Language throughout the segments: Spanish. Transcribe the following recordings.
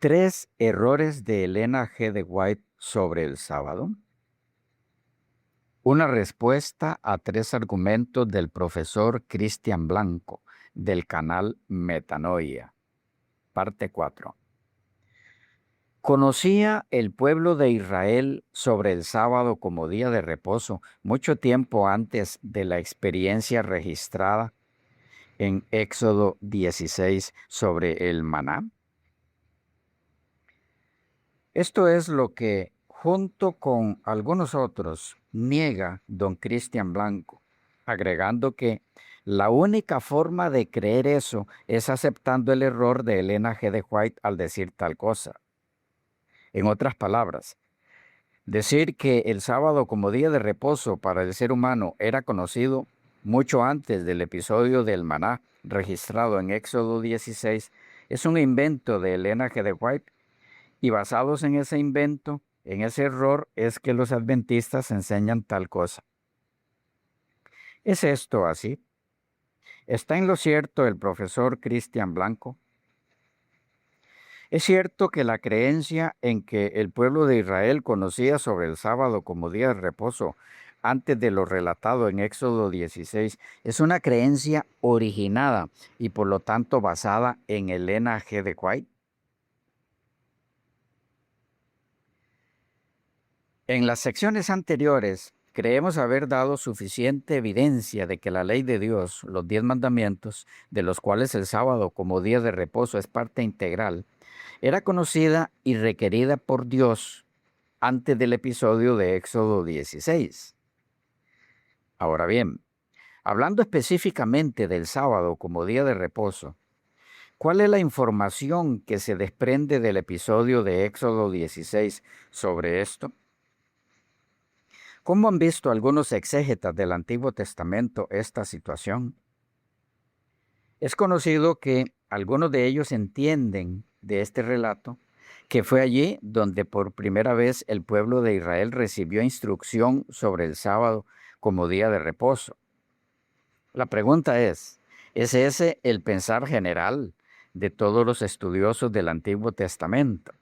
Tres errores de Elena G. de White sobre el sábado. Una respuesta a tres argumentos del profesor Cristian Blanco del canal Metanoia. Parte 4. ¿Conocía el pueblo de Israel sobre el sábado como día de reposo mucho tiempo antes de la experiencia registrada en Éxodo 16 sobre el maná? Esto es lo que, junto con algunos otros, niega don Cristian Blanco, agregando que la única forma de creer eso es aceptando el error de Elena G. de White al decir tal cosa. En otras palabras, decir que el sábado como día de reposo para el ser humano era conocido mucho antes del episodio del maná registrado en Éxodo 16 es un invento de Elena G. de White. Y basados en ese invento, en ese error, es que los adventistas enseñan tal cosa. ¿Es esto así? ¿Está en lo cierto el profesor Cristian Blanco? ¿Es cierto que la creencia en que el pueblo de Israel conocía sobre el sábado como día de reposo antes de lo relatado en Éxodo 16 es una creencia originada y por lo tanto basada en Elena G. de White? En las secciones anteriores, creemos haber dado suficiente evidencia de que la ley de Dios, los 10 mandamientos, de los cuales el sábado como día de reposo es parte integral, era conocida y requerida por Dios antes del episodio de Éxodo 16. Ahora bien, hablando específicamente del sábado como día de reposo, ¿cuál es la información que se desprende del episodio de Éxodo 16 sobre esto? ¿Cómo han visto algunos exégetas del Antiguo Testamento esta situación? Es conocido que algunos de ellos entienden de este relato que fue allí donde por primera vez el pueblo de Israel recibió instrucción sobre el sábado como día de reposo. La pregunta ¿es ese el pensar general de todos los estudiosos del Antiguo Testamento?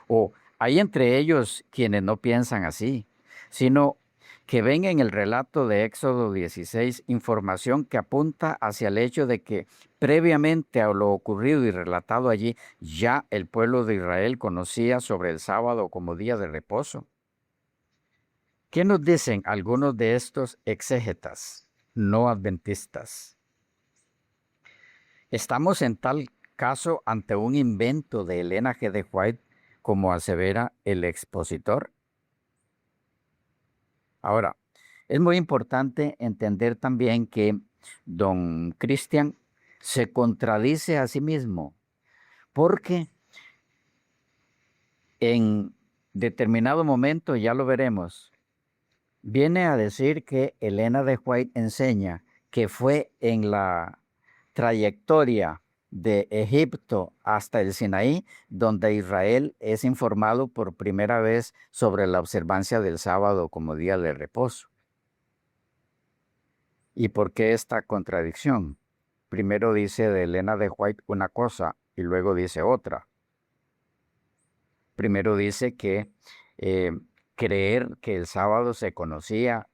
¿O hay entre ellos quienes no piensan así, sino que ven en el relato de Éxodo 16 información que apunta hacia el hecho de que previamente a lo ocurrido y relatado allí, ya el pueblo de Israel conocía sobre el sábado como día de reposo? ¿Qué nos dicen algunos de estos exégetas no adventistas? ¿Estamos en tal caso ante un invento de Elena G. de White, como asevera el expositor? Ahora, es muy importante entender también que don Cristian se contradice a sí mismo, porque en determinado momento, ya lo veremos, viene a decir que Elena de White enseña que fue en la trayectoria de Egipto hasta el Sinaí, donde Israel es informado por primera vez sobre la observancia del sábado como día de reposo. ¿Y por qué esta contradicción? Primero dice de Elena de White una cosa y luego dice otra. Primero dice que eh, creer que el sábado se conocía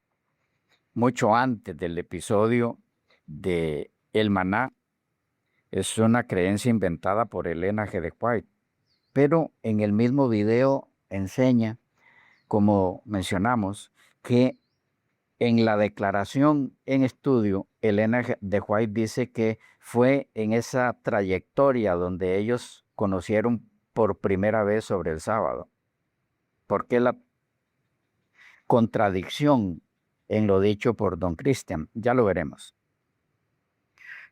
mucho antes del episodio de el maná es una creencia inventada por Elena G. de White. Pero en el mismo video enseña, como mencionamos, que en la declaración en estudio, Elena de White dice que fue en esa trayectoria donde ellos conocieron por primera vez sobre el sábado. ¿Por qué la contradicción en lo dicho por don Cristian? Ya lo veremos.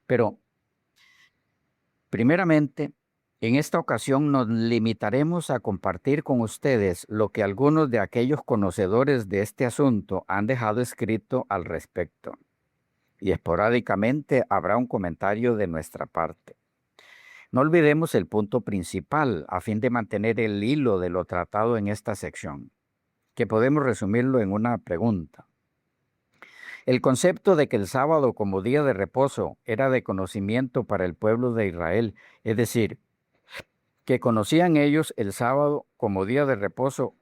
Pero, primeramente, en esta ocasión nos limitaremos a compartir con ustedes lo que algunos de aquellos conocedores de este asunto han dejado escrito al respecto. Y esporádicamente habrá un comentario de nuestra parte. No olvidemos el punto principal a fin de mantener el hilo de lo tratado en esta sección, que podemos resumirlo en una pregunta. El concepto de que el sábado como día de reposo era de conocimiento para el pueblo de Israel, es decir, que conocían ellos el sábado como día de reposo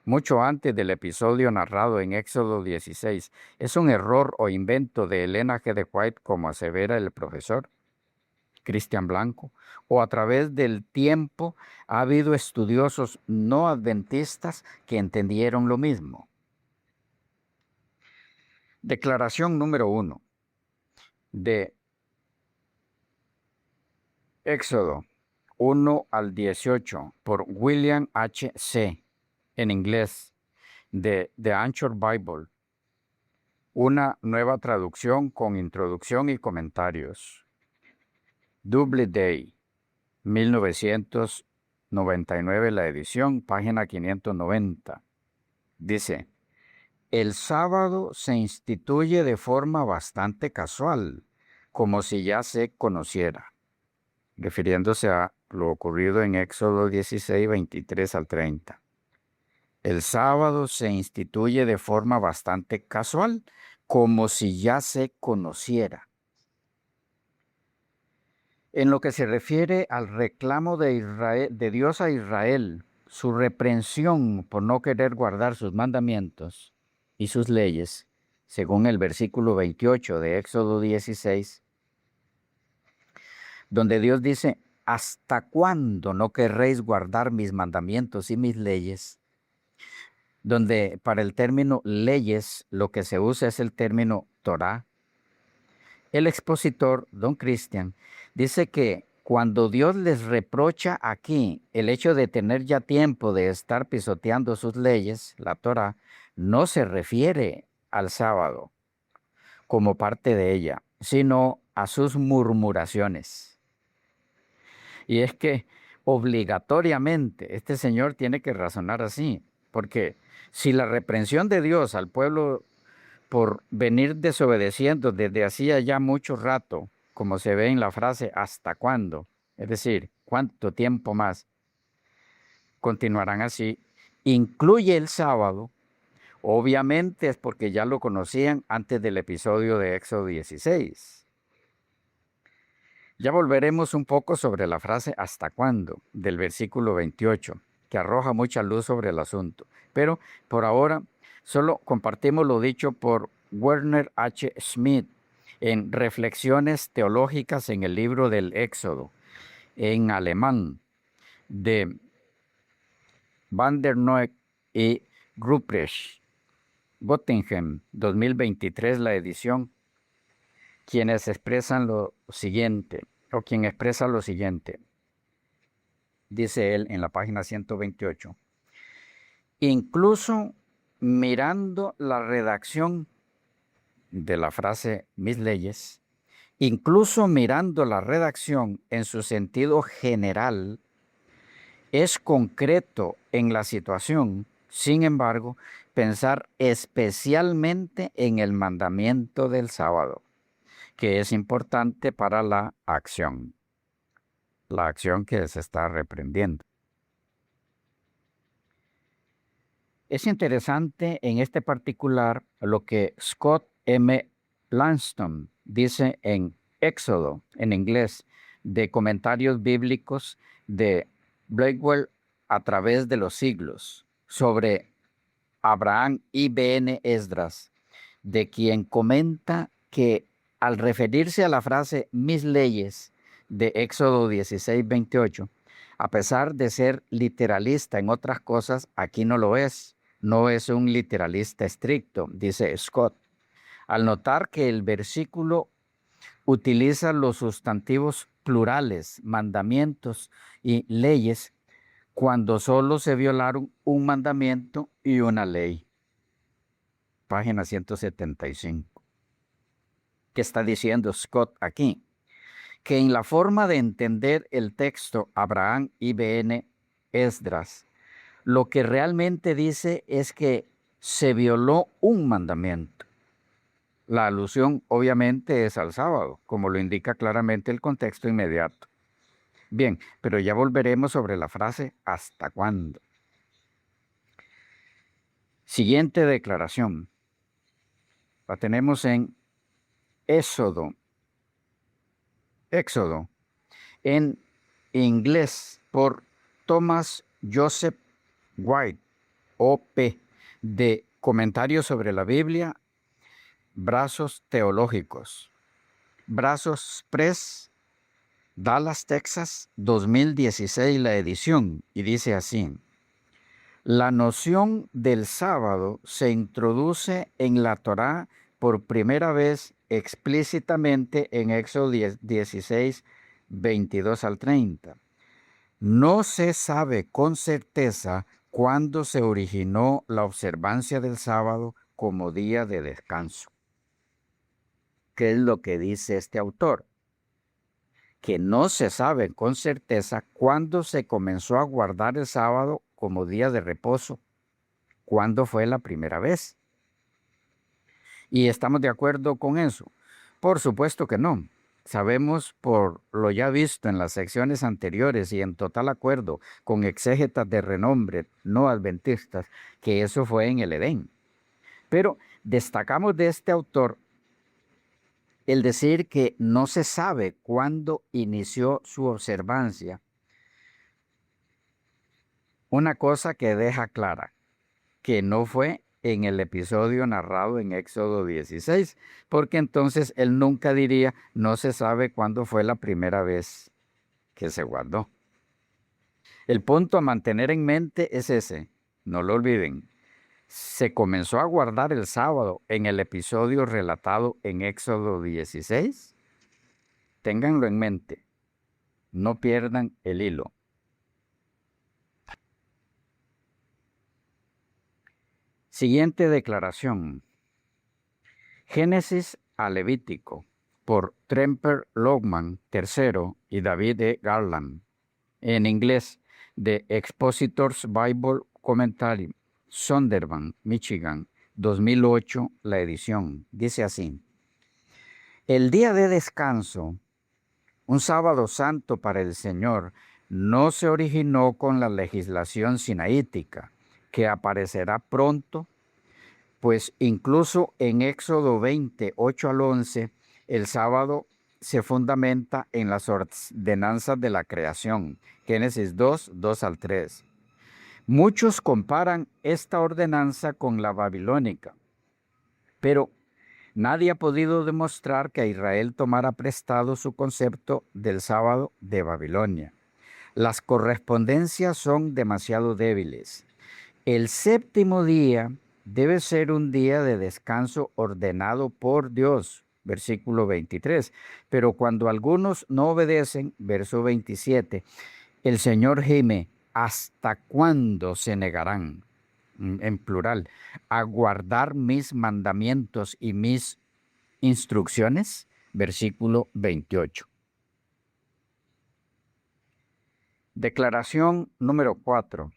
mucho antes del episodio narrado en Éxodo 16. Es un error o invento de Elena G. de White, como asevera el profesor Cristian Blanco, o a través del tiempo ha habido estudiosos no adventistas que entendieron lo mismo. Declaración número 1 de Éxodo 1 al 18 por William H. C. en inglés de The Anchor Bible, una nueva traducción con introducción y comentarios. Doubleday, 1999, la edición, página 590. Dice: el sábado se instituye de forma bastante casual, como si ya se conociera, refiriéndose a lo ocurrido en Éxodo 16, 23 al 30. El sábado se instituye de forma bastante casual, como si ya se conociera. En lo que se refiere al reclamo de Dios a Israel, su reprensión por no querer guardar sus mandamientos y sus leyes, según el versículo 28 de Éxodo 16, donde Dios dice: ¿hasta cuándo no querréis guardar mis mandamientos y mis leyes? Donde para el término leyes lo que se usa es el término Torah. El expositor, don Cristian, dice que cuando Dios les reprocha aquí el hecho de tener ya tiempo de estar pisoteando sus leyes, la Torah, no se refiere al sábado como parte de ella, sino a sus murmuraciones. Y es que obligatoriamente este señor tiene que razonar así, porque si la reprensión de Dios al pueblo por venir desobedeciendo desde hacía ya mucho rato, como se ve en la frase ¿hasta cuándo? Es decir, ¿cuánto tiempo más? Continuarán así. Incluye el sábado, obviamente es porque ya lo conocían antes del episodio de Éxodo 16. Ya volveremos un poco sobre la frase ¿hasta cuándo? Del versículo 28, que arroja mucha luz sobre el asunto. Pero por ahora solo compartimos lo dicho por Werner H. Smith en Reflexiones Teológicas en el libro del Éxodo, en alemán, de Van der Noek y Ruprecht, Göttingen, 2023, la edición, quienes expresan lo siguiente, o quien expresa lo siguiente. Dice él en la página 128. Incluso mirando la redacción de la frase mis leyes, incluso mirando la redacción en su sentido general, es concreto en la situación. Sin embargo, pensar especialmente en el mandamiento del sábado, que es importante para la acción que se está reprendiendo. Es interesante en este particular lo que Scott M. Langston dice en Éxodo, en inglés, de comentarios bíblicos de Blackwell a través de los siglos, sobre Abraham IBN Esdras, de quien comenta que al referirse a la frase mis leyes de Éxodo 16, 28, a pesar de ser literalista en otras cosas, aquí no lo es. No es un literalista estricto, dice Scott, al notar que el versículo utiliza los sustantivos plurales, mandamientos y leyes, cuando solo se violaron un mandamiento y una ley. Página 175. ¿Qué está diciendo Scott aquí? Que en la forma de entender el texto Abraham IBN Esdras, lo que realmente dice es que se violó un mandamiento. La alusión obviamente es al sábado, como lo indica claramente el contexto inmediato. Bien, pero ya volveremos sobre la frase ¿hasta cuándo? Siguiente declaración. La tenemos en Éxodo. En inglés por Thomas Joseph White, O.P., de Comentarios sobre la Biblia, Brazos Teológicos. Brazos Press, Dallas, Texas, 2016 la edición, y dice así: la noción del sábado se introduce en la Torá por primera vez explícitamente en Éxodo 16, 22 al 30. No se sabe con certeza cuándo se originó la observancia del sábado como día de descanso. ¿Qué es lo que dice este autor? Que no se sabe con certeza cuándo se comenzó a guardar el sábado como día de reposo, cuándo fue la primera vez. ¿Y estamos de acuerdo con eso? Por supuesto que no. Sabemos por lo ya visto en las secciones anteriores y en total acuerdo con exégetas de renombre no adventistas que eso fue en el Edén. Pero destacamos de este autor el decir que no se sabe cuándo inició su observancia. Una cosa que deja clara, que no fue en el episodio narrado en Éxodo 16, porque entonces él nunca diría, no se sabe cuándo fue la primera vez que se guardó. El punto a mantener en mente es ese, no lo olviden. Se comenzó a guardar el sábado en el episodio relatado en Éxodo 16. Ténganlo en mente, no pierdan el hilo. Siguiente declaración. Génesis a Levítico, por Tremper Longman III y David E. Garland. En inglés, The Expositor's Bible Commentary, Sonderban, Michigan, 2008, la edición. Dice así: el día de descanso, un sábado santo para el Señor, no se originó con la legislación sinaítica, que aparecerá pronto, pues incluso en Éxodo 20, 8 al 11, el sábado se fundamenta en las ordenanzas de la creación. Génesis 2, 2 al 3. Muchos comparan esta ordenanza con la babilónica, pero nadie ha podido demostrar que Israel tomara prestado su concepto del sábado de Babilonia. Las correspondencias son demasiado débiles. El séptimo día debe ser un día de descanso ordenado por Dios, versículo 23. Pero cuando algunos no obedecen, verso 27, el Señor gime, ¿hasta cuándo se negarán? En plural, a guardar mis mandamientos y mis instrucciones, versículo 28. Declaración número 4.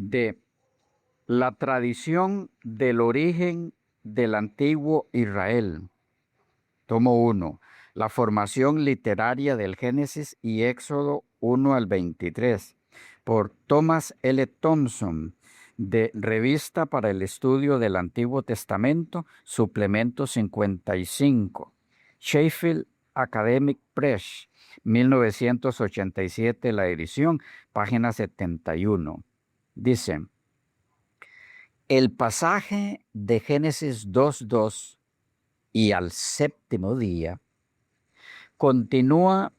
De la tradición del origen del antiguo Israel. Tomo 1. La formación literaria del Génesis y Éxodo 1 al 23, por Thomas L. Thompson, de Revista para el Estudio del Antiguo Testamento, suplemento 55. Sheffield Academic Press, 1987, la edición, página 71. Dice: el pasaje de Génesis 2:2 y al séptimo día continúa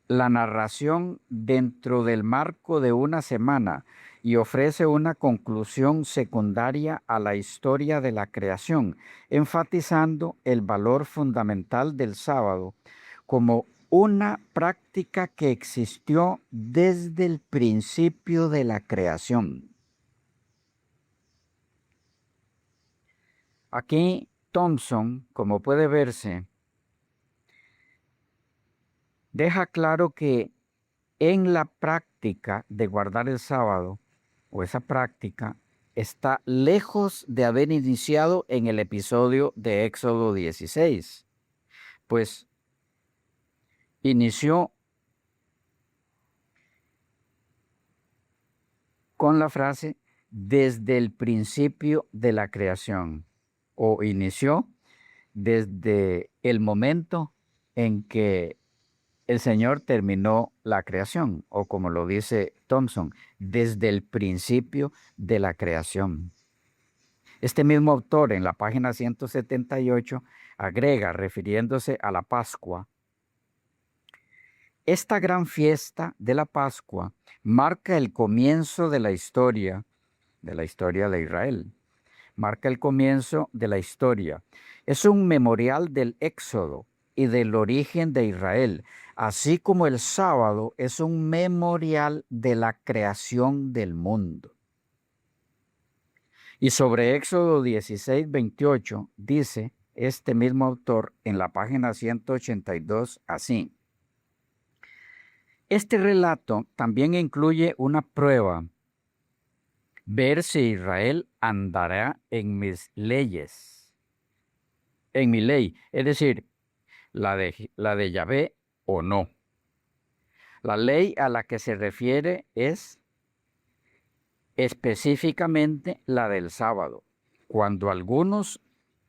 la narración dentro del marco de una semana y ofrece una conclusión secundaria a la historia de la creación, enfatizando el valor fundamental del sábado como una práctica que existió desde el principio de la creación. Aquí Thompson, como puede verse, deja claro que en la práctica de guardar el sábado, o esa práctica, está lejos de haber iniciado en el episodio de Éxodo 16, pues inició con la frase desde el principio de la creación, o inició desde el momento en que el Señor terminó la creación, o como lo dice Thompson, desde el principio de la creación. Este mismo autor en la página 178 agrega, refiriéndose a la Pascua, esta gran fiesta de la Pascua marca el comienzo de la historia de Israel. Marca el comienzo de la historia. Es un memorial del Éxodo y del origen de Israel, así como el sábado es un memorial de la creación del mundo. Y sobre Éxodo 16:28 dice este mismo autor en la página 182 así. Este relato también incluye una prueba, ver si Israel andará en mis leyes, en mi ley, es decir, la de Yahvé o no. La ley a la que se refiere es específicamente la del sábado. Cuando algunos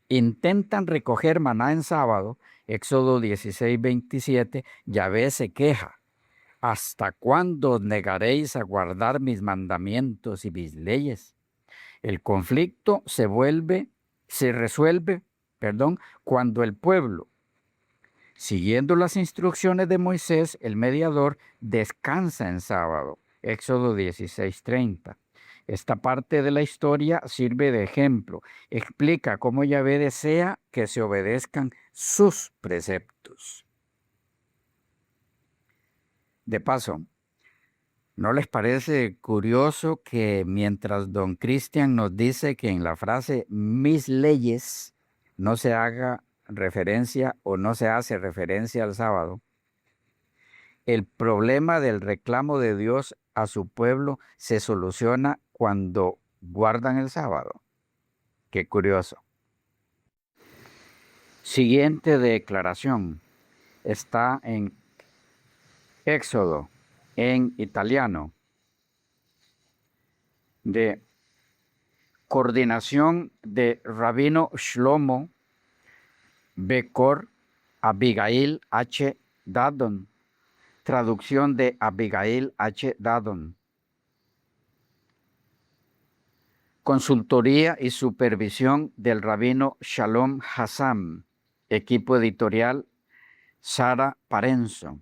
intentan recoger maná en sábado, Éxodo 16:27, Yahvé se queja. ¿Hasta cuándo os negaréis a guardar mis mandamientos y mis leyes? El conflicto se resuelve, cuando el pueblo, siguiendo las instrucciones de Moisés, el mediador, descansa en sábado. Éxodo 16:30. Esta parte de la historia sirve de ejemplo. Explica cómo Yahvé desea que se obedezcan sus preceptos. De paso, ¿no les parece curioso que mientras don Cristian nos dice que en la frase mis leyes no se haga referencia o no se hace referencia al sábado, el problema del reclamo de Dios a su pueblo se soluciona cuando guardan el sábado? Qué curioso. Siguiente declaración está en Éxodo, en italiano, de coordinación de Rabino Shlomo Bekor Abigail H. Daddon. Traducción de Abigail H. Daddon. Consultoría y supervisión del Rabino Shalom Hassam. Equipo editorial Sara Parenzo.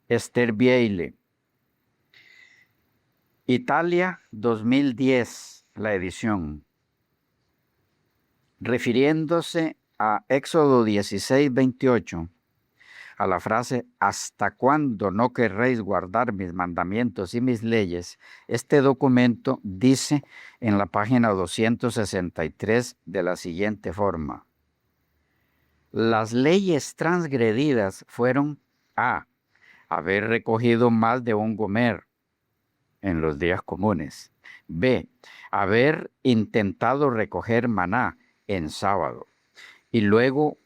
Esther Bieile. Italia 2010, la edición. Refiriéndose a Éxodo 16:28, a la frase ¿hasta cuándo no querréis guardar mis mandamientos y mis leyes? Este documento dice en la página 263 de la siguiente forma. Las leyes transgredidas fueron a. Haber recogido más de un gomer en los días comunes. B. Haber intentado recoger maná en sábado. Y luego,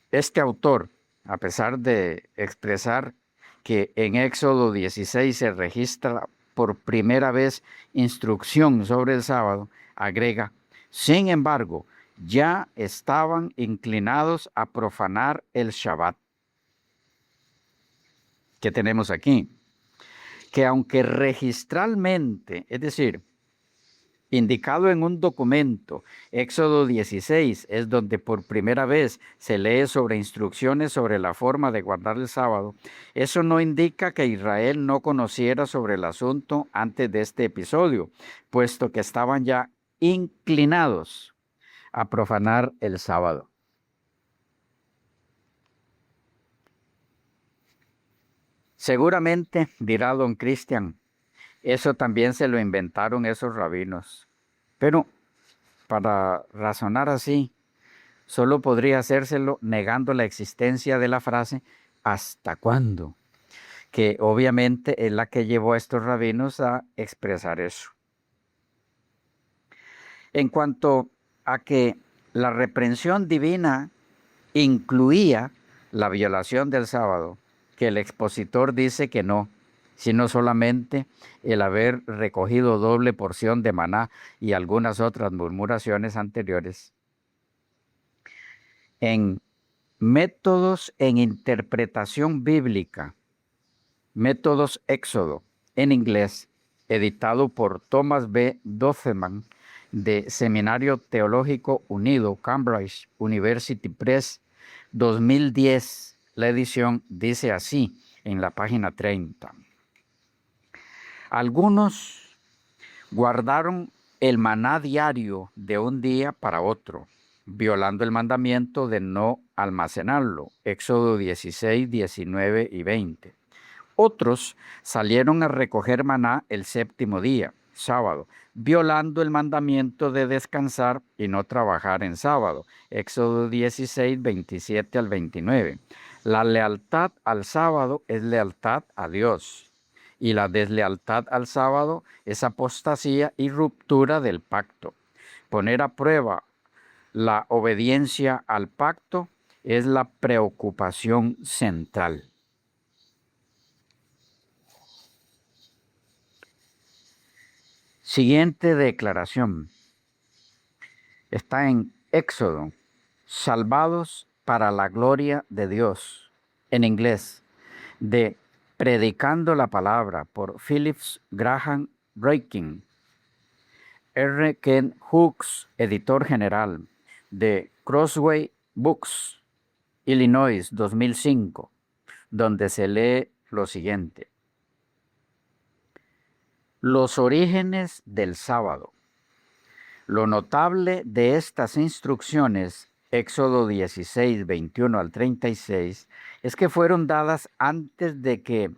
este autor, a pesar de expresar que en Éxodo 16 se registra por primera vez instrucción sobre el sábado, agrega, sin embargo, ya estaban inclinados a profanar el Shabbat. ¿Qué tenemos aquí? Que aunque registralmente, es decir, indicado en un documento, Éxodo 16 es donde por primera vez se lee sobre instrucciones sobre la forma de guardar el sábado, eso no indica que Israel no conociera sobre el asunto antes de este episodio, puesto que estaban ya inclinados a profanar el sábado. Seguramente, dirá don Cristian, eso también se lo inventaron esos rabinos. Pero para razonar así, solo podría hacérselo negando la existencia de la frase ¿hasta cuándo? Que obviamente es la que llevó a estos rabinos a expresar eso. En cuanto a que la reprensión divina incluía la violación del sábado, que el expositor dice que no, sino solamente el haber recogido doble porción de maná y algunas otras murmuraciones anteriores. En Métodos en interpretación bíblica, Métodos Éxodo, en inglés, editado por Thomas B. Dotheman, de Seminario Teológico Unido, Cambridge University Press, 2010. La edición dice así en la página 30. Algunos guardaron el maná diario de un día para otro, violando el mandamiento de no almacenarlo, Éxodo 16, 19 y 20. Otros salieron a recoger maná el séptimo día, sábado, violando el mandamiento de descansar y no trabajar en sábado, Éxodo 16, 27 al 29. La lealtad al sábado es lealtad a Dios, y la deslealtad al sábado es apostasía y ruptura del pacto. Poner a prueba la obediencia al pacto es la preocupación central. Siguiente declaración. Está en Éxodo. Salvados para la gloria de Dios. En inglés. De Predicando la Palabra por Phillips Graham Rankin. R. Ken Hooks, editor general. De Crossway Books, Illinois, 2005. Donde se lee lo siguiente. Los orígenes del sábado. Lo notable de estas instrucciones, Éxodo 16, 21 al 36, es que fueron dadas antes de que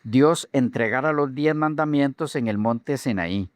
Dios entregara los 10 mandamientos en el monte Sinaí.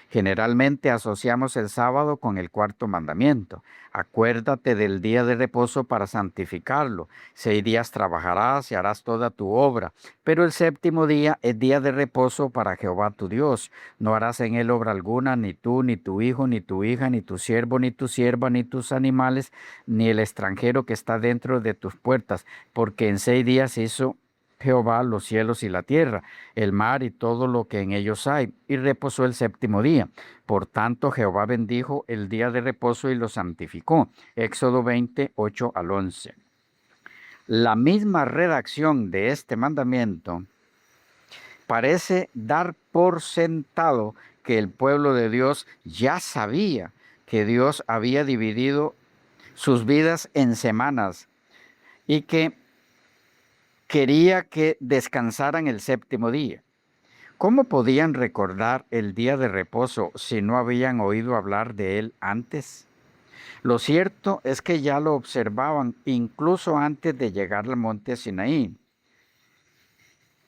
Generalmente asociamos el sábado con el cuarto mandamiento. Acuérdate del día de reposo para santificarlo. 6 días trabajarás y harás toda tu obra. Pero el séptimo día es día de reposo para Jehová tu Dios. No harás en él obra alguna, ni tú, ni tu hijo, ni tu hija, ni tu siervo, ni tu sierva, ni tus animales, ni el extranjero que está dentro de tus puertas. Porque en 6 días hizo Jehová los cielos y la tierra, el mar y todo lo que en ellos hay, y reposó el séptimo día. Por tanto, Jehová bendijo el día de reposo y lo santificó. Éxodo 20, 8 al 11. La misma redacción de este mandamiento parece dar por sentado que el pueblo de Dios ya sabía que Dios había dividido sus vidas en semanas y que quería que descansaran el séptimo día. ¿Cómo podían recordar el día de reposo si no habían oído hablar de él antes? Lo cierto es que ya lo observaban incluso antes de llegar al monte Sinaí.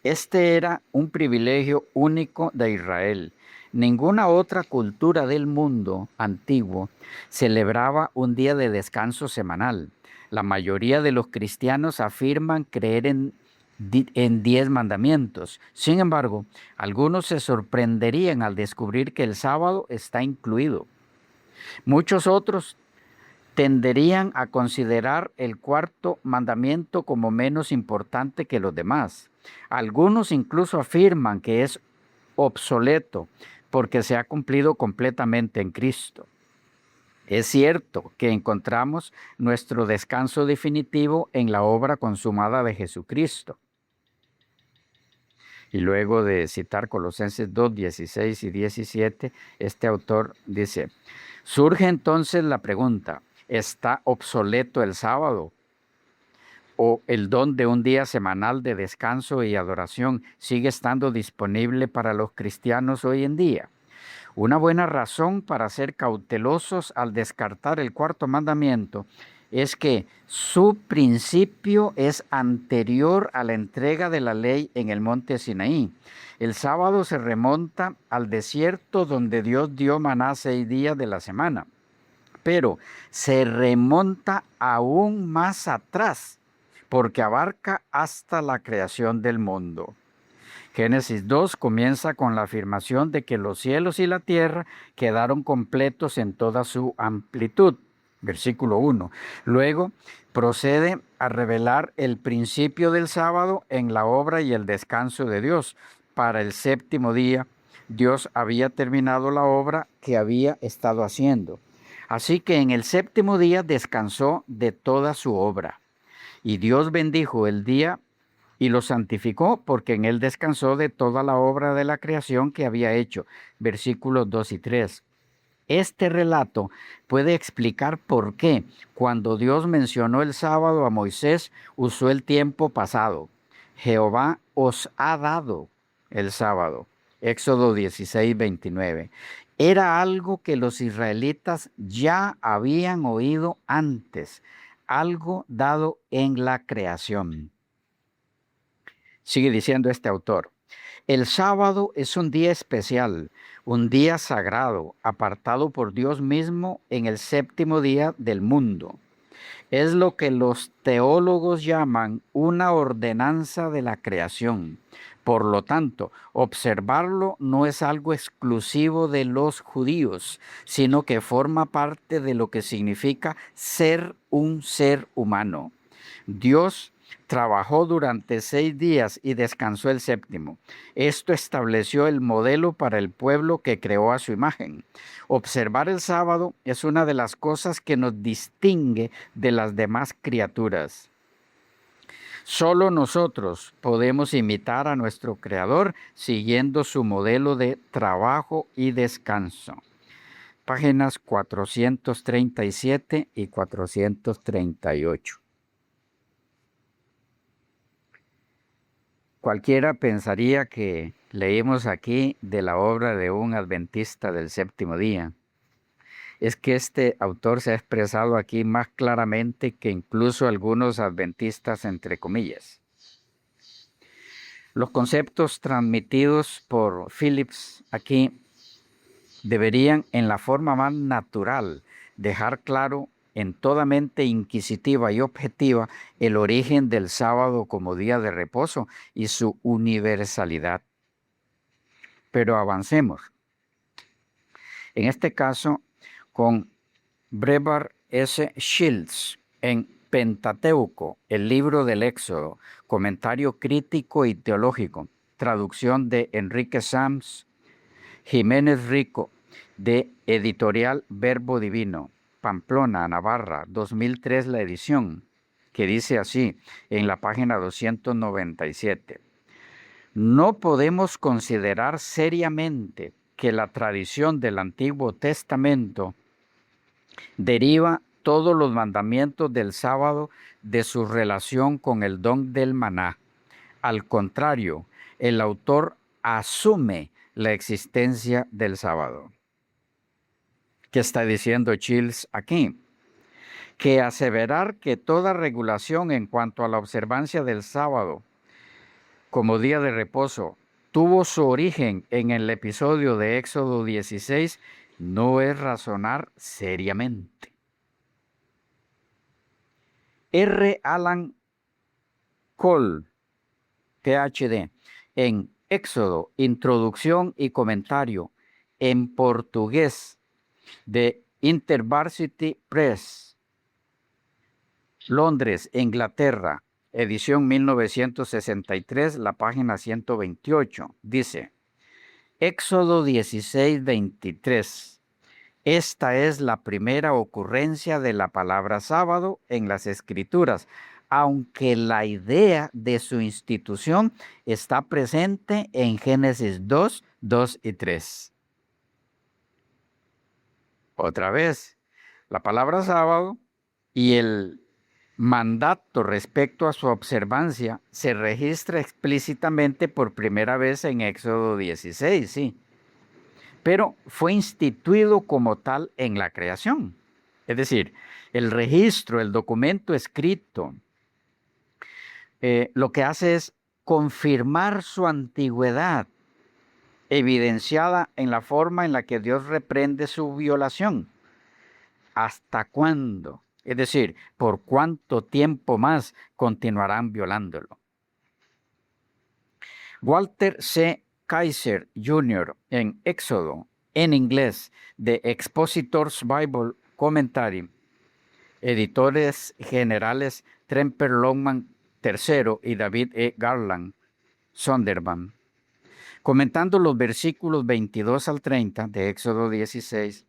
Este era un privilegio único de Israel. Ninguna otra cultura del mundo antiguo celebraba un día de descanso semanal. La mayoría de los cristianos afirman creer en 10 mandamientos. Sin embargo, algunos se sorprenderían al descubrir que el sábado está incluido. Muchos otros tenderían a considerar el cuarto mandamiento como menos importante que los demás. Algunos incluso afirman que es obsoleto porque se ha cumplido completamente en Cristo. Es cierto que encontramos nuestro descanso definitivo en la obra consumada de Jesucristo. Y luego de citar Colosenses 2, 16 y 17, este autor dice, surge entonces la pregunta, ¿está obsoleto el sábado? ¿O el don de un día semanal de descanso y adoración sigue estando disponible para los cristianos hoy en día? Una buena razón para ser cautelosos al descartar el cuarto mandamiento es que su principio es anterior a la entrega de la ley en el monte Sinaí. El sábado se remonta al desierto donde Dios dio maná 6 días de la semana, pero se remonta aún más atrás porque abarca hasta la creación del mundo. Génesis 2 comienza con la afirmación de que los cielos y la tierra quedaron completos en toda su amplitud. Versículo 1. Luego procede a revelar el principio del sábado en la obra y el descanso de Dios. Para el séptimo día, Dios había terminado la obra que había estado haciendo. Así que en el séptimo día descansó de toda su obra. Y Dios bendijo el día y lo santificó porque en él descansó de toda la obra de la creación que había hecho. Versículos 2 y 3. Este relato puede explicar por qué cuando Dios mencionó el sábado a Moisés usó el tiempo pasado. Jehová os ha dado el sábado. Éxodo 16, 29. Era algo que los israelitas ya habían oído antes, algo dado en la creación. Sigue diciendo este autor. El sábado es un día especial, un día sagrado, apartado por Dios mismo en el séptimo día del mundo. Es lo que los teólogos llaman una ordenanza de la creación. Por lo tanto, observarlo no es algo exclusivo de los judíos, sino que forma parte de lo que significa ser un ser humano. Dios trabajó durante 6 días y descansó el séptimo. Esto estableció el modelo para el pueblo que creó a su imagen. Observar el sábado es una de las cosas que nos distingue de las demás criaturas. Solo nosotros podemos imitar a nuestro Creador siguiendo su modelo de trabajo y descanso. Páginas 437 y 438. Cualquiera pensaría que leímos aquí de la obra de un adventista del séptimo día. Es que este autor se ha expresado aquí más claramente que incluso algunos adventistas, entre comillas. Los conceptos transmitidos por Phillips aquí deberían, en la forma más natural, dejar claro en toda mente inquisitiva y objetiva el origen del sábado como día de reposo y su universalidad. Pero avancemos. En este caso, con Brevar S. Shields en Pentateuco, el libro del Éxodo, comentario crítico y teológico, traducción de Enrique Sams Jiménez Rico, de Editorial Verbo Divino, Pamplona, Navarra, 2003 la edición, que dice así en la página 297. No podemos considerar seriamente que la tradición del Antiguo Testamento deriva todos los mandamientos del sábado de su relación con el don del maná. Al contrario, el autor asume la existencia del sábado. ¿Qué está diciendo Shields aquí? Que aseverar que toda regulación en cuanto a la observancia del sábado como día de reposo tuvo su origen en el episodio de Éxodo 16 no es razonar seriamente. R. Alan Cole, PhD, en Éxodo, Introducción y Comentario, en portugués, de InterVarsity Press, Londres, Inglaterra, edición 1963, la página 128, dice, Éxodo 16, 23. Esta es la primera ocurrencia de la palabra sábado en las Escrituras, aunque la idea de su institución está presente en Génesis 2, 2 y 3. Otra vez, la palabra sábado y el mandato respecto a su observancia se registra explícitamente por primera vez en Éxodo 16, sí. Pero fue instituido como tal en la creación. Es decir, el registro, el documento escrito, lo que hace es confirmar su antigüedad, evidenciada en la forma en la que Dios reprende su violación. ¿Hasta cuándo? Es decir, ¿por cuánto tiempo más continuarán violándolo? Walter C. Kaiser Jr. en Éxodo, en inglés, de Expositors Bible Commentary, editores generales Tremper Longman III y David E. Garland Sondervan. Comentando los versículos 22 al 30 de Éxodo 16,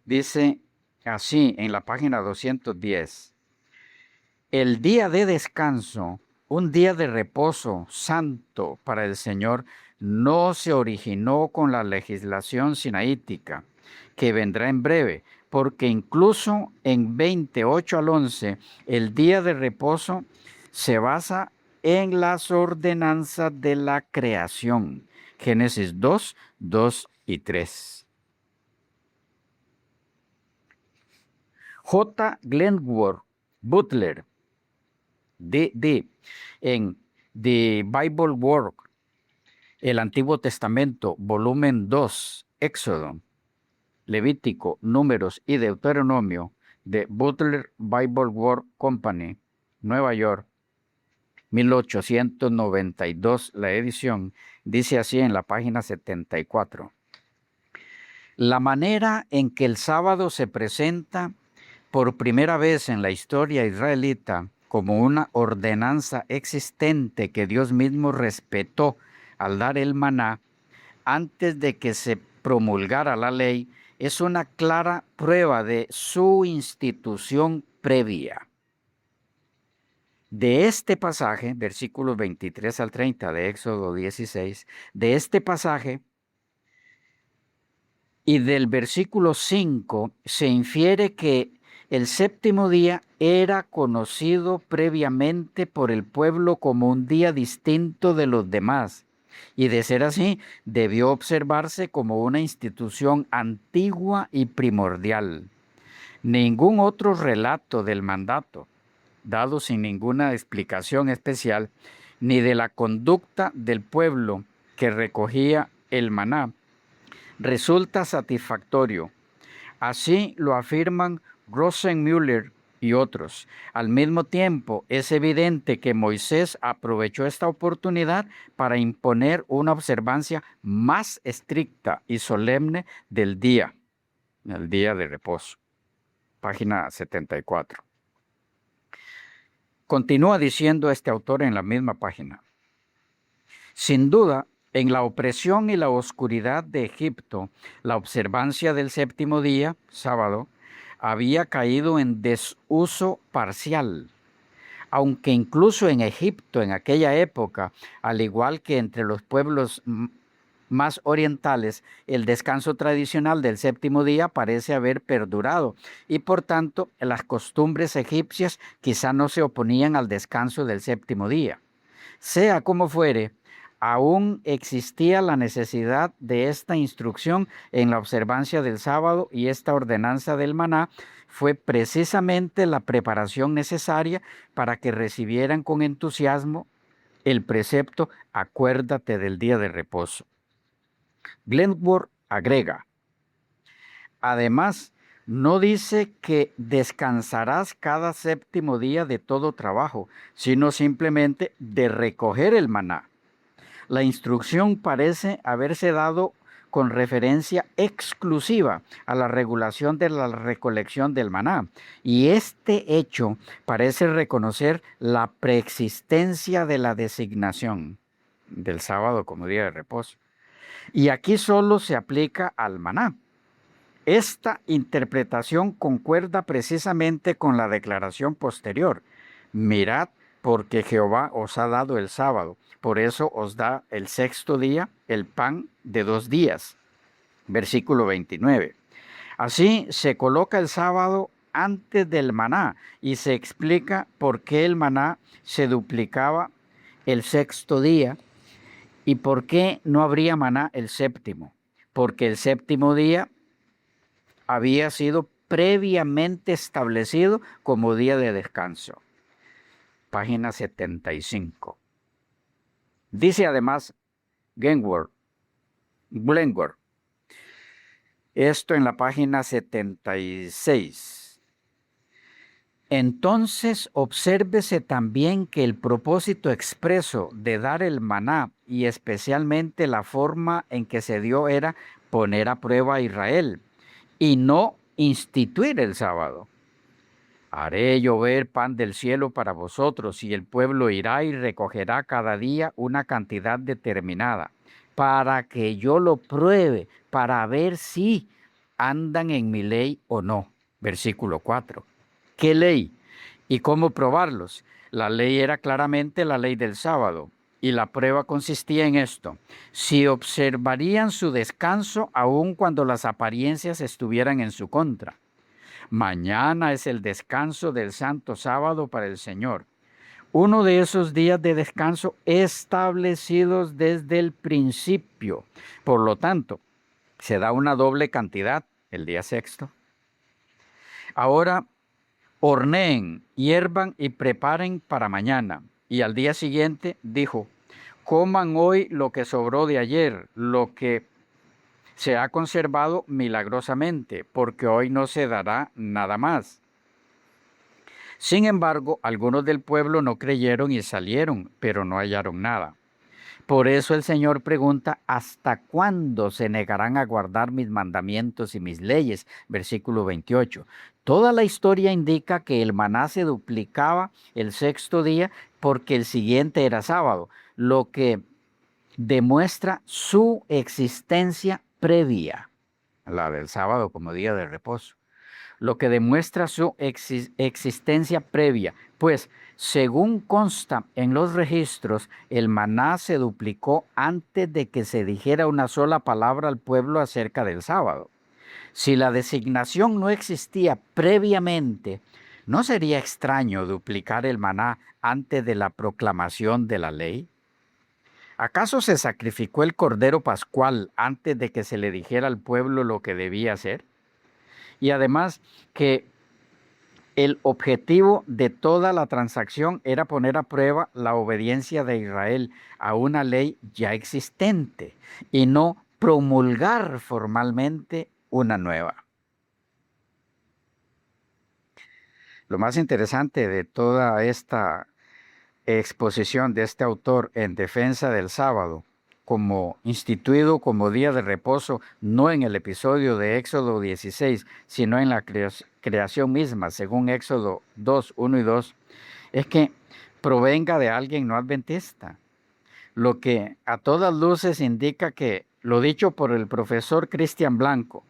dice así en la página 210. El día de descanso, un día de reposo santo para el Señor, no se originó con la legislación sinaítica, que vendrá en breve, porque incluso en 28 al 11, el día de reposo se basa en las ordenanzas de la creación. Génesis 2, 2 y 3. J. Glenworth Butler, D. en The Bible Work, el Antiguo Testamento, volumen 2, Éxodo, Levítico, Números y Deuteronomio, de Butler Bible Work Company, Nueva York, 1892, la edición, dice así en la página 74. La manera en que el sábado se presenta por primera vez en la historia israelita como una ordenanza existente que Dios mismo respetó al dar el maná antes de que se promulgara la ley, es una clara prueba de su institución previa. De este pasaje, versículos 23 al 30 de Éxodo 16, de este pasaje y del versículo 5 se infiere que el séptimo día era conocido previamente por el pueblo como un día distinto de los demás, y de ser así, debió observarse como una institución antigua y primordial. Ningún otro relato del mandato, dado sin ninguna explicación especial, ni de la conducta del pueblo que recogía el maná, resulta satisfactorio. Así lo afirman Rosenmüller y otros. Al mismo tiempo, es evidente que Moisés aprovechó esta oportunidad para imponer una observancia más estricta y solemne del día, el día de reposo. Página 74. Continúa diciendo este autor en la misma página. Sin duda, en la opresión y la oscuridad de Egipto, la observancia del séptimo día, sábado, había caído en desuso parcial, aunque incluso en Egipto en aquella época, al igual que entre los pueblos más orientales, el descanso tradicional del séptimo día parece haber perdurado y por tanto las costumbres egipcias quizá no se oponían al descanso del séptimo día. Sea como fuere, aún existía la necesidad de esta instrucción en la observancia del sábado, y esta ordenanza del maná fue precisamente la preparación necesaria para que recibieran con entusiasmo el precepto "acuérdate del día de reposo". Glenworth agrega, además, no dice que descansarás cada séptimo día de todo trabajo, sino simplemente de recoger el maná. La instrucción parece haberse dado con referencia exclusiva a la regulación de la recolección del maná, y este hecho parece reconocer la preexistencia de la designación del sábado como día de reposo. Y aquí solo se aplica al maná. Esta interpretación concuerda precisamente con la declaración posterior: mirad, porque Jehová os ha dado el sábado, por eso os da el sexto día el pan de 2 días. Versículo 29. Así se coloca el sábado antes del maná y se explica por qué el maná se duplicaba el sexto día y por qué no habría maná el séptimo. Porque el séptimo día había sido previamente establecido como día de descanso. Página 75. Dice además Glenworth, esto en la página 76. Entonces obsérvese también que el propósito expreso de dar el maná, y especialmente la forma en que se dio, era poner a prueba a Israel y no instituir el sábado. Haré llover pan del cielo para vosotros, y el pueblo irá y recogerá cada día una cantidad determinada, para que yo lo pruebe, para ver si andan en mi ley o no, Versículo 4. ¿Qué ley? ¿Y cómo probarlos? La ley era claramente la ley del sábado, y la prueba consistía en esto: si observarían su descanso aun cuando las apariencias estuvieran en su contra. Mañana es el descanso del santo sábado para el Señor, uno de esos días de descanso establecidos desde el principio. Por lo tanto, se da una doble cantidad el día sexto. Ahora horneen, hiervan y preparen para mañana. Y al día siguiente dijo: coman hoy lo que sobró de ayer, lo que se ha conservado milagrosamente, porque hoy no se dará nada más. Sin embargo, algunos del pueblo no creyeron y salieron, pero no hallaron nada. Por eso el Señor pregunta: ¿hasta cuándo se negarán a guardar mis mandamientos y mis leyes? Versículo 28. Toda la historia indica que el maná se duplicaba el sexto día porque el siguiente era sábado, lo que demuestra su existencia previa, la del sábado como día de reposo, lo que demuestra su existencia previa, pues según consta en los registros, el maná se duplicó antes de que se dijera una sola palabra al pueblo acerca del sábado. Si la designación no existía previamente, ¿no sería extraño duplicar el maná antes de la proclamación de la ley? ¿Acaso se sacrificó el cordero pascual antes de que se le dijera al pueblo lo que debía hacer? Y además que el objetivo de toda la transacción era poner a prueba la obediencia de Israel a una ley ya existente y no promulgar formalmente una nueva. Lo más interesante de toda esta exposición de este autor en defensa del sábado como instituido como día de reposo, no en el episodio de Éxodo 16, sino en la creación misma, según Éxodo 2, 1 y 2, es que provenga de alguien no adventista, lo que a todas luces indica que lo dicho por el profesor Cristian Blanco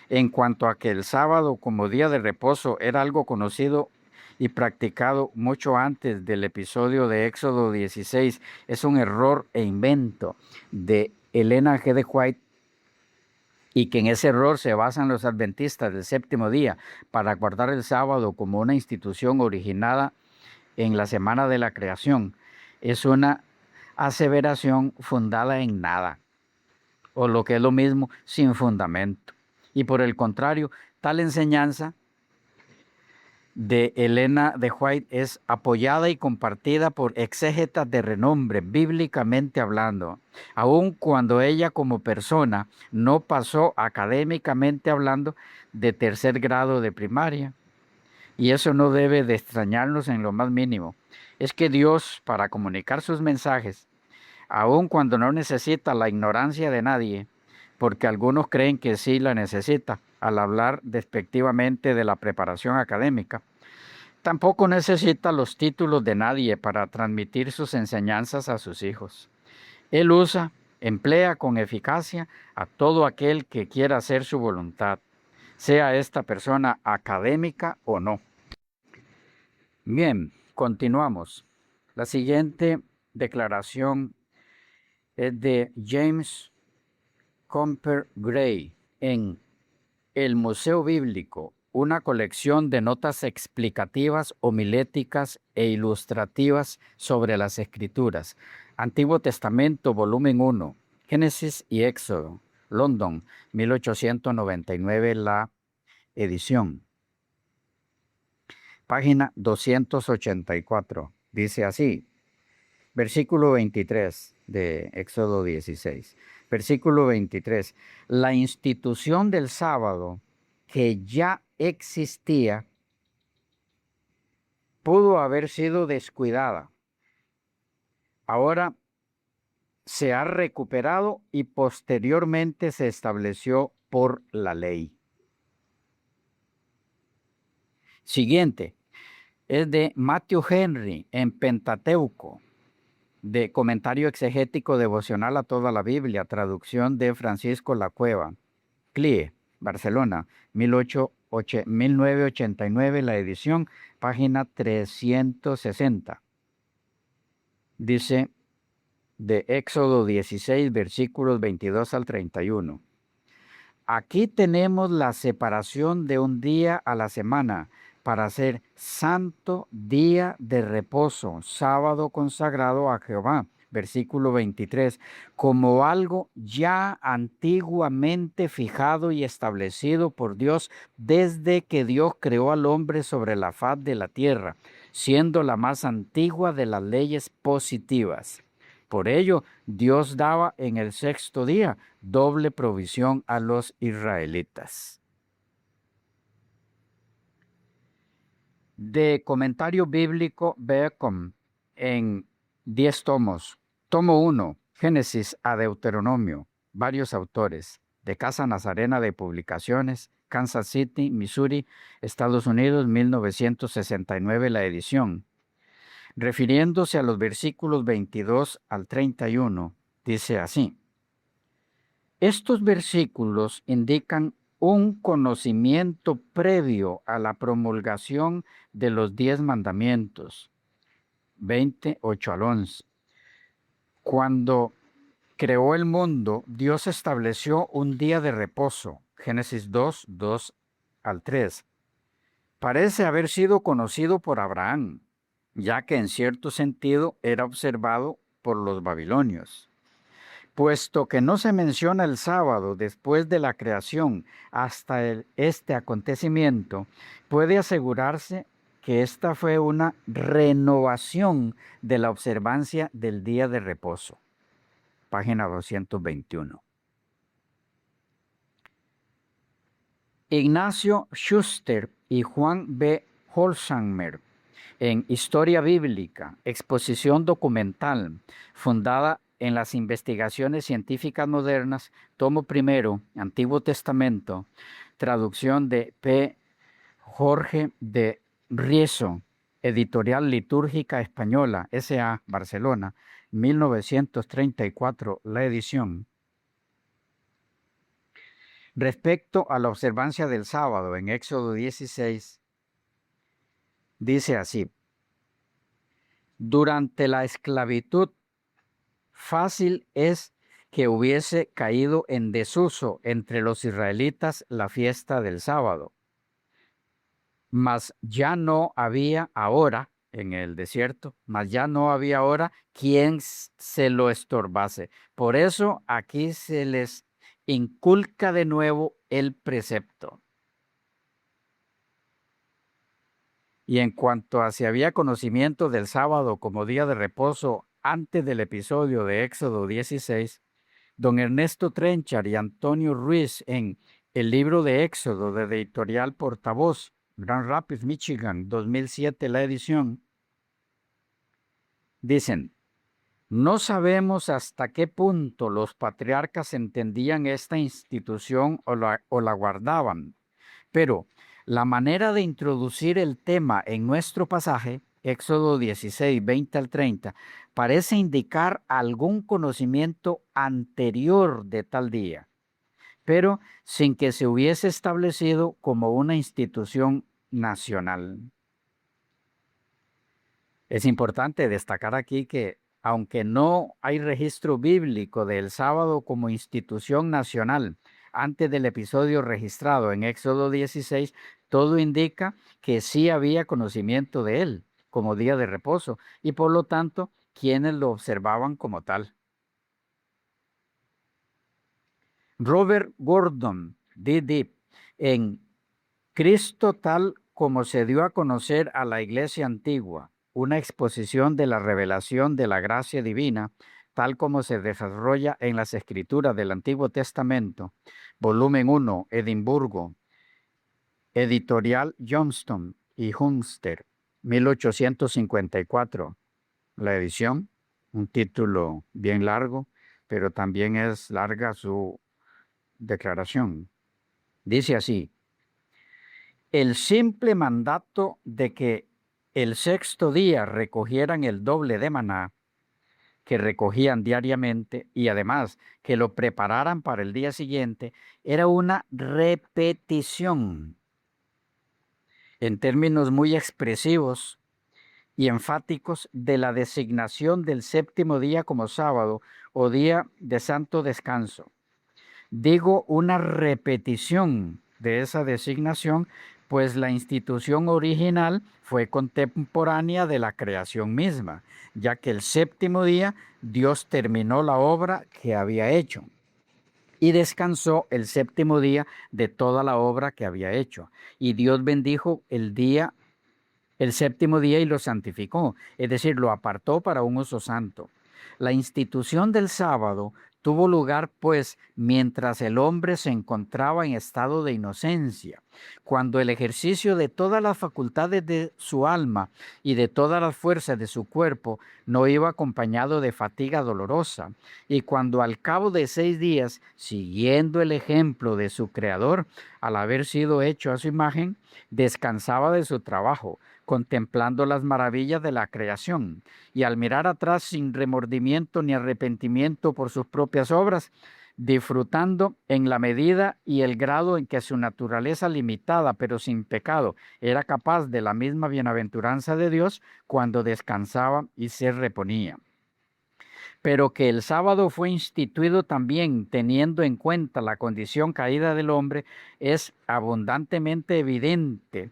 en cuanto a que el sábado como día de reposo era algo conocido y practicado mucho antes del episodio de Éxodo 16, es un error e invento de Elena G. de White, y que en ese error se basan los adventistas del séptimo día para guardar el sábado como una institución originada en la semana de la creación. Es una aseveración fundada en nada, o lo que es lo mismo, sin fundamento. Y por el contrario, tal enseñanza de Elena de White es apoyada y compartida por exégetas de renombre, bíblicamente hablando, aun cuando ella como persona no pasó académicamente hablando de tercer grado de primaria. Y eso no debe de extrañarnos en lo más mínimo. Es que Dios, para comunicar sus mensajes, aun cuando no necesita la ignorancia de nadie, porque algunos creen que sí la necesita al hablar despectivamente de la preparación académica, tampoco necesita los títulos de nadie para transmitir sus enseñanzas a sus hijos. Él emplea con eficacia a todo aquel que quiera hacer su voluntad, sea esta persona académica o no. Bien, continuamos. La siguiente declaración es de James Comper Gray en El Museo Bíblico, una colección de notas explicativas, homiléticas e ilustrativas sobre las Escrituras. Antiguo Testamento, volumen 1, Génesis y Éxodo, London, 1899, la edición. Página 284. Dice así, versículo 23 de Éxodo 16. Versículo 23. La institución del sábado que ya existía pudo haber sido descuidada. Ahora se ha recuperado y posteriormente se estableció por la ley. Siguiente es de Matthew Henry en Pentateuco, de comentario exegético devocional a toda la Biblia, traducción de Francisco La Cueva, CLIE, Barcelona, 1989, la edición, página 360. Dice de Éxodo 16, versículos 22 al 31. Aquí tenemos la separación de un día a la semana para hacer santo día de reposo, sábado consagrado a Jehová. Versículo 23, como algo ya antiguamente fijado y establecido por Dios desde que Dios creó al hombre sobre la faz de la tierra, siendo la más antigua de las leyes positivas. Por ello, Dios daba en el sexto día doble provisión a los israelitas. De comentario bíblico Beacom en 10 tomos. Tomo 1, Génesis a Deuteronomio, varios autores, de Casa Nazarena de Publicaciones, Kansas City, Missouri, Estados Unidos, 1969, la edición. Refiriéndose a los versículos 22 al 31, dice así: estos versículos indican un conocimiento previo a la promulgación de los 10 mandamientos, 28 al 11. Cuando creó el mundo, Dios estableció un día de reposo, Génesis 2, 2 al 3. Parece haber sido conocido por Abraham, ya que en cierto sentido era observado por los babilonios. Puesto que no se menciona el sábado después de la creación hasta este acontecimiento, puede asegurarse que esta fue una renovación de la observancia del día de reposo. Página 221. Ignacio Schuster y Juan B. Holzheimer, en Historia Bíblica, exposición documental, fundada en las investigaciones científicas modernas, tomo primero, Antiguo Testamento, traducción de P. Jorge de Rieso, Editorial Litúrgica Española, S.A., Barcelona, 1934, la edición. Respecto a la observancia del sábado en Éxodo 16, dice así: durante la esclavitud, fácil es que hubiese caído en desuso entre los israelitas la fiesta del sábado. Mas ya no había ahora, en el desierto, mas ya no había ahora quien se lo estorbase. Por eso aquí se les inculca de nuevo el precepto. Y en cuanto a si había conocimiento del sábado como día de reposo antes del episodio de Éxodo 16, don Ernesto Trenchard y Antonio Ruiz en El libro de Éxodo de Editorial Portavoz, Grand Rapids, Michigan, 2007, la edición, dicen: no sabemos hasta qué punto los patriarcas entendían esta institución o la guardaban, pero la manera de introducir el tema en nuestro pasaje, Éxodo 16, 20 al 30, parece indicar algún conocimiento anterior de tal día, pero sin que se hubiese establecido como una institución nacional. Es importante destacar aquí que, aunque no hay registro bíblico del sábado como institución nacional antes del episodio registrado en Éxodo 16, todo indica que sí había conocimiento de él como día de reposo y por lo tanto quienes lo observaban como tal. Robert Gordon, D.D., en Cristo tal como se dio a conocer a la Iglesia antigua, una exposición de la revelación de la gracia divina, tal como se desarrolla en las Escrituras del Antiguo Testamento, volumen 1, Edimburgo, Editorial Johnston y Hunster, 1854. La edición, un título bien largo, pero también es larga su declaración. Dice así: el simple mandato de que el sexto día recogieran el doble de maná que recogían diariamente y además que lo prepararan para el día siguiente era una repetición en términos muy expresivos y enfáticos de la designación del séptimo día como sábado o día de santo descanso. Digo una repetición de esa designación, pues la institución original fue contemporánea de la creación misma, ya que el séptimo día Dios terminó la obra que había hecho y descansó el séptimo día de toda la obra que había hecho. Y Dios bendijo el séptimo día y lo santificó, es decir, lo apartó para un uso santo. La institución del sábado tuvo lugar, pues, mientras el hombre se encontraba en estado de inocencia, cuando el ejercicio de todas las facultades de su alma y de todas las fuerzas de su cuerpo no iba acompañado de fatiga dolorosa, y cuando al cabo de 6 días, siguiendo el ejemplo de su Creador, al haber sido hecho a su imagen, descansaba de su trabajo, contemplando las maravillas de la creación, y al mirar atrás sin remordimiento ni arrepentimiento por sus propias obras, disfrutando en la medida y el grado en que su naturaleza limitada pero sin pecado era capaz de la misma bienaventuranza de Dios cuando descansaba y se reponía. Pero que el sábado fue instituido también teniendo en cuenta la condición caída del hombre es abundantemente evidente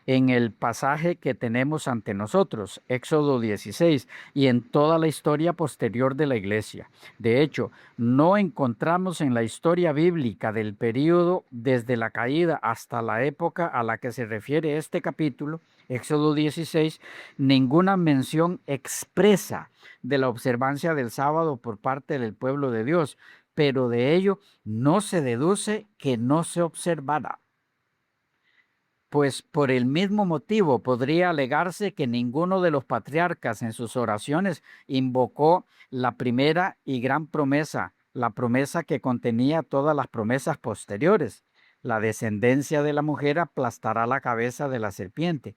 en el pasaje que tenemos ante nosotros, Éxodo 16, y en toda la historia posterior de la iglesia. De hecho, no encontramos en la historia bíblica del período desde la caída hasta la época a la que se refiere este capítulo, Éxodo 16, ninguna mención expresa de la observancia del sábado por parte del pueblo de Dios, pero de ello no se deduce que no se observara. Pues por el mismo motivo podría alegarse que ninguno de los patriarcas en sus oraciones invocó la primera y gran promesa, la promesa que contenía todas las promesas posteriores. La descendencia de la mujer aplastará la cabeza de la serpiente,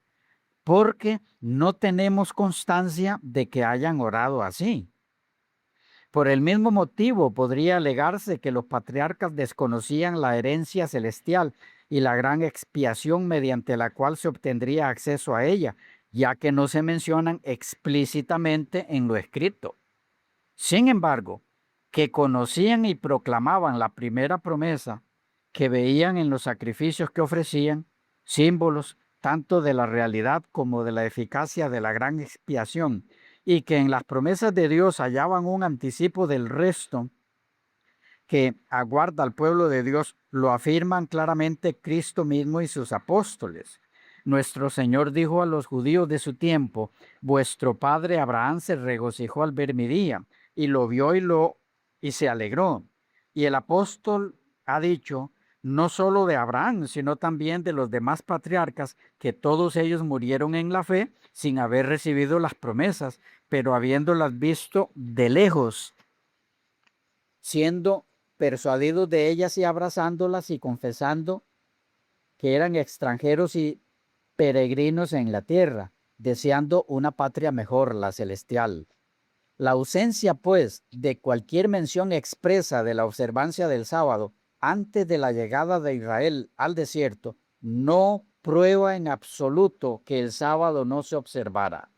porque no tenemos constancia de que hayan orado así. Por el mismo motivo podría alegarse que los patriarcas desconocían la herencia celestial y la gran expiación mediante la cual se obtendría acceso a ella, ya que no se mencionan explícitamente en lo escrito. Sin embargo, que conocían y proclamaban la primera promesa, que veían en los sacrificios que ofrecían, símbolos tanto de la realidad como de la eficacia de la gran expiación, y que en las promesas de Dios hallaban un anticipo del resto que aguarda al pueblo de Dios, lo afirman claramente Cristo mismo y sus apóstoles. Nuestro Señor dijo a los judíos de su tiempo: vuestro padre Abraham se regocijó al ver mi día, y lo vio y se alegró. Y el apóstol ha dicho, no solo de Abraham, sino también de los demás patriarcas, que todos ellos murieron en la fe sin haber recibido las promesas, pero habiéndolas visto de lejos, siendo persuadidos de ellas y abrazándolas y confesando que eran extranjeros y peregrinos en la tierra, deseando una patria mejor, la celestial. La ausencia, pues, de cualquier mención expresa de la observancia del sábado antes de la llegada de Israel al desierto no prueba en absoluto que el sábado no se observara.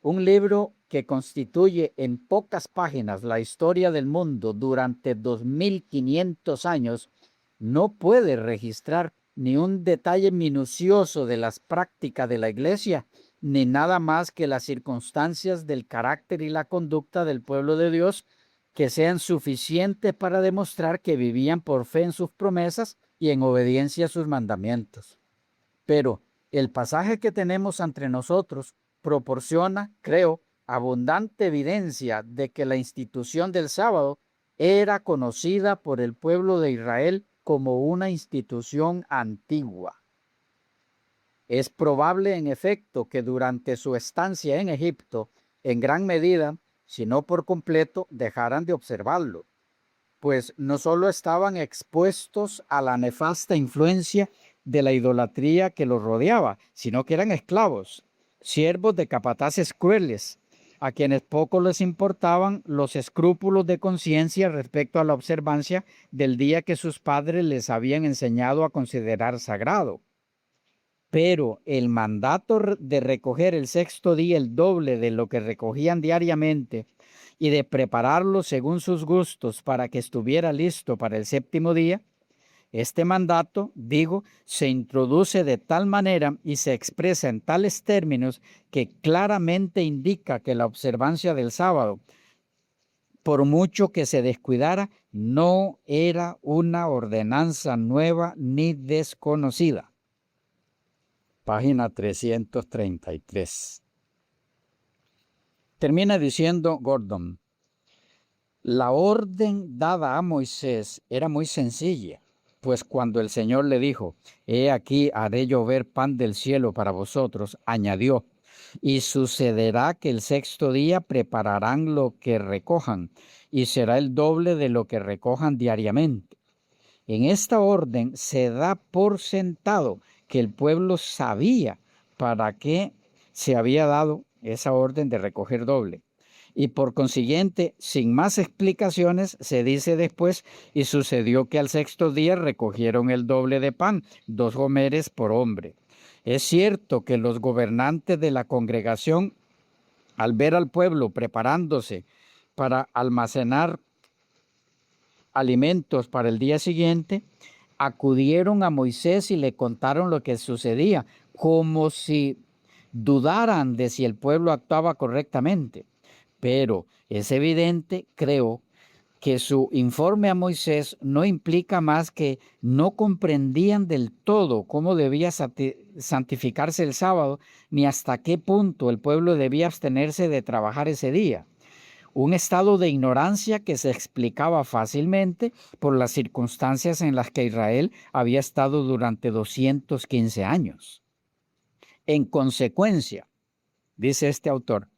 Un libro que constituye en pocas páginas la historia del mundo durante 2500 años no puede registrar ni un detalle minucioso de las prácticas de la Iglesia, ni nada más que las circunstancias del carácter y la conducta del pueblo de Dios que sean suficientes para demostrar que vivían por fe en sus promesas y en obediencia a sus mandamientos. Pero el pasaje que tenemos ante nosotros proporciona, creo, abundante evidencia de que la institución del sábado era conocida por el pueblo de Israel como una institución antigua. Es probable, en efecto, que durante su estancia en Egipto, en gran medida, si no por completo, dejaran de observarlo, pues no solo estaban expuestos a la nefasta influencia de la idolatría que los rodeaba, sino que eran esclavos, siervos de capataces crueles, a quienes poco les importaban los escrúpulos de conciencia respecto a la observancia del día que sus padres les habían enseñado a considerar sagrado. Pero el mandato de recoger el sexto día el doble de lo que recogían diariamente y de prepararlo según sus gustos para que estuviera listo para el séptimo día, este mandato, digo, se introduce de tal manera y se expresa en tales términos que claramente indica que la observancia del sábado, por mucho que se descuidara, no era una ordenanza nueva ni desconocida. Página 333. Termina diciendo Gordon: la orden dada a Moisés era muy sencilla, pues cuando el Señor le dijo: he aquí haré llover pan del cielo para vosotros, añadió: y sucederá que el sexto día prepararán lo que recojan, y será el doble de lo que recojan diariamente. En esta orden se da por sentado que el pueblo sabía para qué se había dado esa orden de recoger doble. Y por consiguiente, sin más explicaciones, se dice después: y sucedió que al sexto día recogieron el doble de pan, 2 homeres por hombre. Es cierto que los gobernantes de la congregación, al ver al pueblo preparándose para almacenar alimentos para el día siguiente, acudieron a Moisés y le contaron lo que sucedía, como si dudaran de si el pueblo actuaba correctamente. Pero es evidente, creo, que su informe a Moisés no implica más que no comprendían del todo cómo debía santificarse el sábado, ni hasta qué punto el pueblo debía abstenerse de trabajar ese día. Un estado de ignorancia que se explicaba fácilmente por las circunstancias en las que Israel había estado durante 215 años. En consecuencia, dice este autor,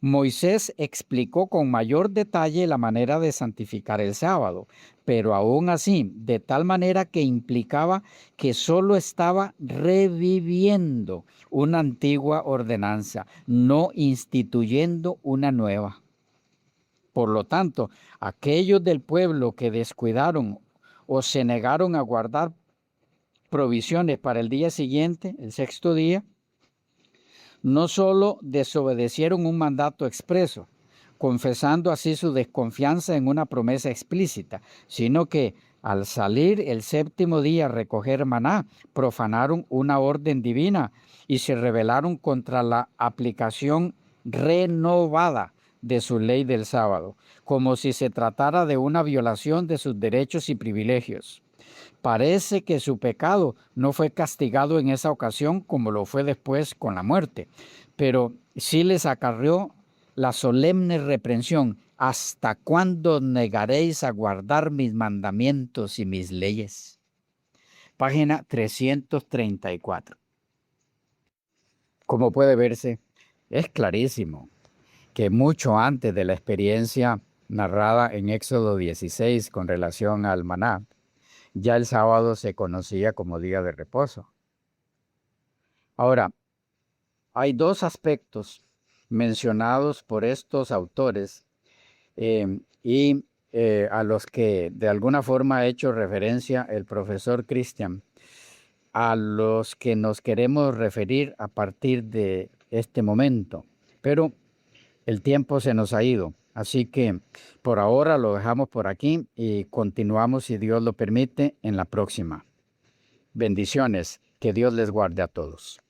Moisés explicó con mayor detalle la manera de santificar el sábado, pero aún así, de tal manera que implicaba que solo estaba reviviendo una antigua ordenanza, no instituyendo una nueva. Por lo tanto, aquellos del pueblo que descuidaron o se negaron a guardar provisiones para el día siguiente, el sexto día, no solo desobedecieron un mandato expreso, confesando así su desconfianza en una promesa explícita, sino que al salir el séptimo día a recoger maná, profanaron una orden divina y se rebelaron contra la aplicación renovada de su ley del sábado, como si se tratara de una violación de sus derechos y privilegios. Parece que su pecado no fue castigado en esa ocasión como lo fue después con la muerte, pero sí les acarreó la solemne reprensión: ¿hasta cuándo negaréis a guardar mis mandamientos y mis leyes? Página 334. Como puede verse, es clarísimo que mucho antes de la experiencia narrada en Éxodo 16 con relación al maná, ya el sábado se conocía como día de reposo. Ahora, hay 2 aspectos mencionados por estos autores a los que de alguna forma ha hecho referencia el profesor Christian, a los que nos queremos referir a partir de este momento. Pero el tiempo se nos ha ido, así que por ahora lo dejamos por aquí y continuamos, si Dios lo permite, en la próxima. Bendiciones, que Dios les guarde a todos.